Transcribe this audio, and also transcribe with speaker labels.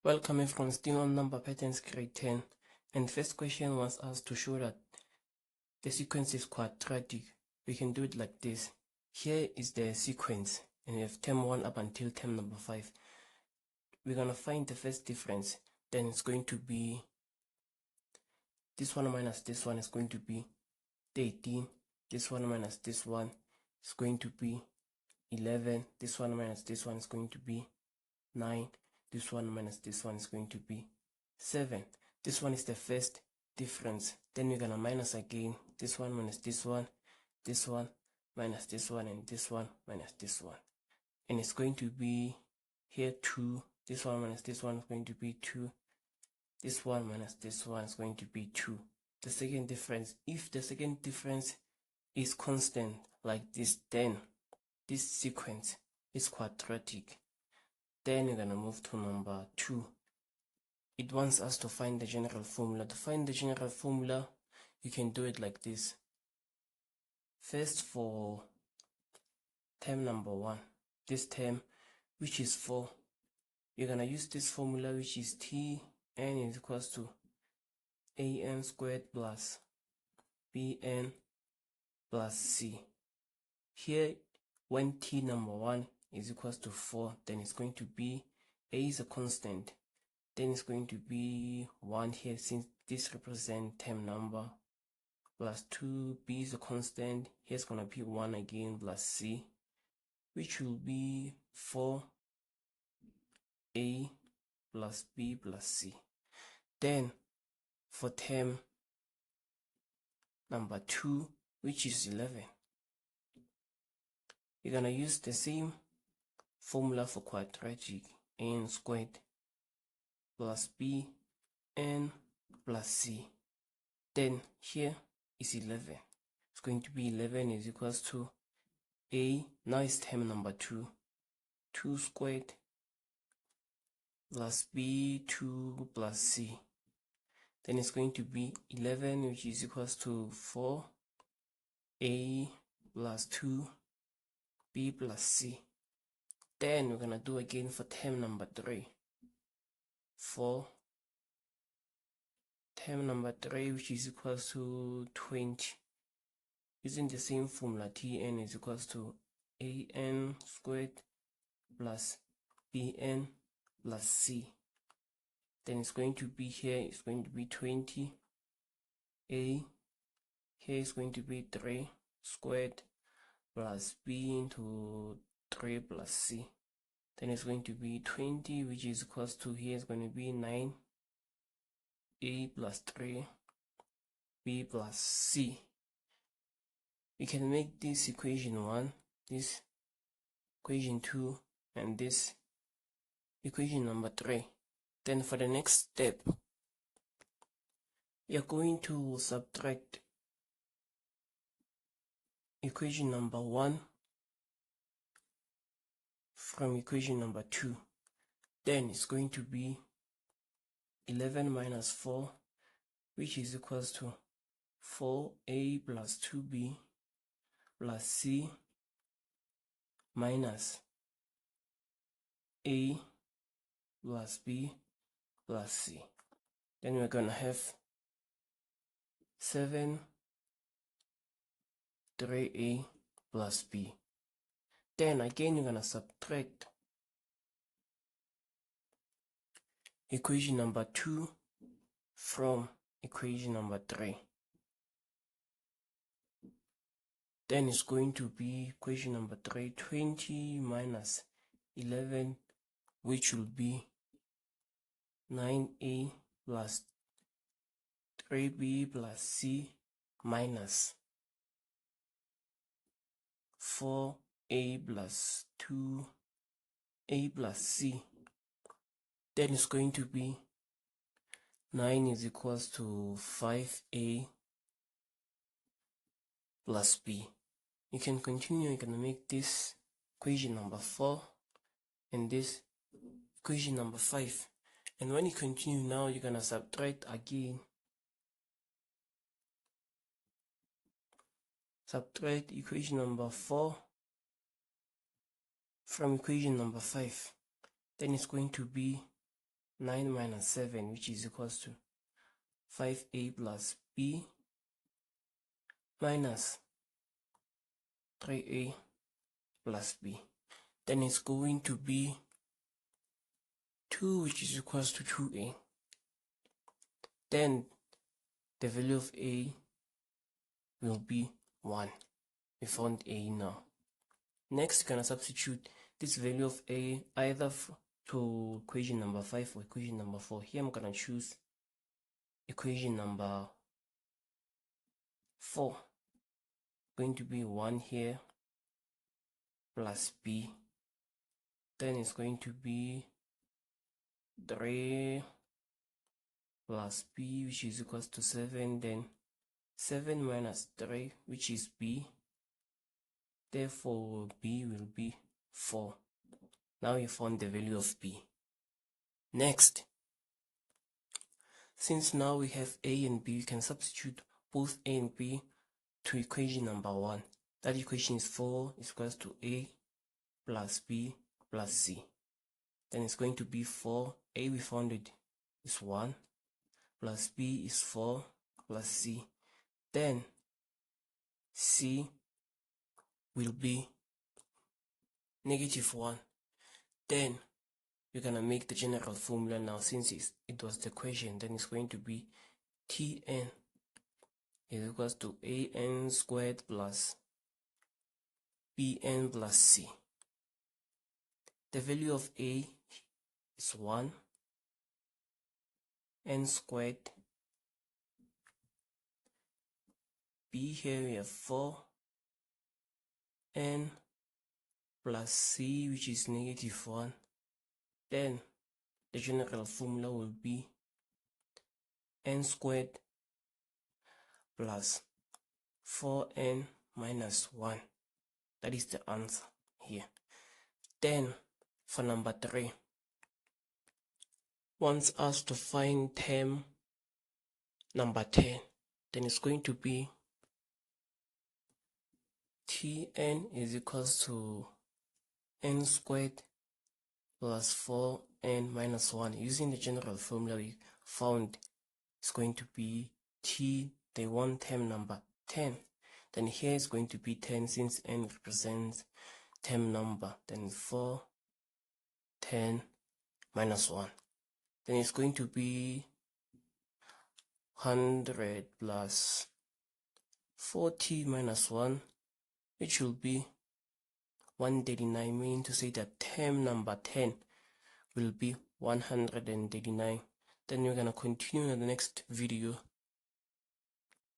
Speaker 1: Welcome from still on number patterns grade 10, and first question was asked to show that the sequence is quadratic. We can do it like this. Here is the sequence and we have term 1 up until term number 5. We're gonna find the first difference. Then it's going to be this one minus this one is going to be 13. This one minus this one is going to be 11. This one minus this one is going to be 9. This one minus this one is going to be 7. This one is the first difference. Then we're gonna minus again. This one minus this one minus this one, and this one minus this one. And it's going to be here 2. This one minus this one is going to be 2. This one minus this one is going to be 2. The second difference. If the second difference is constant like this, then this sequence is quadratic. Then we're gonna move to number 2. It wants us to find the general formula. To find the general formula, you can do it like this. First, for term number 1, this term, which is 4, you're gonna use this formula, which is Tn is equals to an squared plus bn plus c. Here, when t number 1 is equals to 4, then it's going to be a is a constant. Then it's going to be 1 here, since this represents term number, plus 2, b is a constant. Here's going to be 1 again, plus c, which will be 4a plus b plus c. Then for term number 2, which is 11, you're going to use the same formula for quadratic, n squared plus b n plus c. Then here is 11. It's going to be 11 is equals to a, now it's term number 2, 2 squared plus b 2 plus c. Then it's going to be 11, which is equals to 4a plus 2b plus c. Then we're gonna do again for term number 3. For term number 3, which is equals to 20, using the same formula, Tn is equals to an squared plus bn plus c. Then it's going to be here, it's going to be 20. A here is going to be 3 squared plus b into 3 plus c. Then it's going to be 20, which is equals to, here is going to be 9 a plus 3 b plus c. We can make this equation 1, this equation 2, and this equation number 3. Then for the next step, you're going to subtract equation number 1 from equation number 2. Then it's going to be 11 minus 4, which is equals to 4a plus 2b plus c minus a plus b plus c. Then we're gonna have 7 3a plus b. Then again you're gonna subtract equation number 2 from equation number 3. Then it's going to be equation number 3, 20 minus 11, which will be 9a plus 3b plus c minus 4a plus 2a plus c. Then it's going to be 9 is equals to 5a plus b. You can continue, you're going to make this equation number 4 and this equation number 5. And when you continue now, you're going to subtract again. Subtract equation number 4 from equation number 5. Then it's going to be 9 minus 7, which is equals to 5a plus b minus 3a plus b. Then it's going to be 2, which is equals to 2a. Then the value of a will be 1. We found a now. Next, we're going to substitute this value of a either to equation number 5 or equation number 4. Here I'm going to choose equation number 4. Going to be 1 here plus b. Then it's going to be 3 plus b, which is equals to 7. Then 7 minus 3, which is b. Therefore, b will be 4. Now you found the value of b. Next, since now we have a and b, we can substitute both a and b to equation number 1. That equation is 4 is equals to a plus b plus c. Then it's going to be 4. A we found it is 1 plus b is 4 plus c. Then c will be -1. Then we're gonna make the general formula now, since it was the question. Then it's going to be Tn is equals to an squared plus bn plus c. The value of a is 1, n squared, b here we have 4, n plus c, which is -1. Then the general formula will be n squared plus 4n minus 1. That is the answer here. Then for number 3, wants us to find term number 10. Then it's going to be Tn is equals to n squared plus 4n minus 1. Using the general formula we found, it's going to be they want term number 10. Then here is going to be 10, since n represents term number. Then 4, 10 minus 1. Then it's going to be 100 plus 40 minus 1, which will be 139, meaning to say that term number 10 will be 139. Then we're going to continue in the next video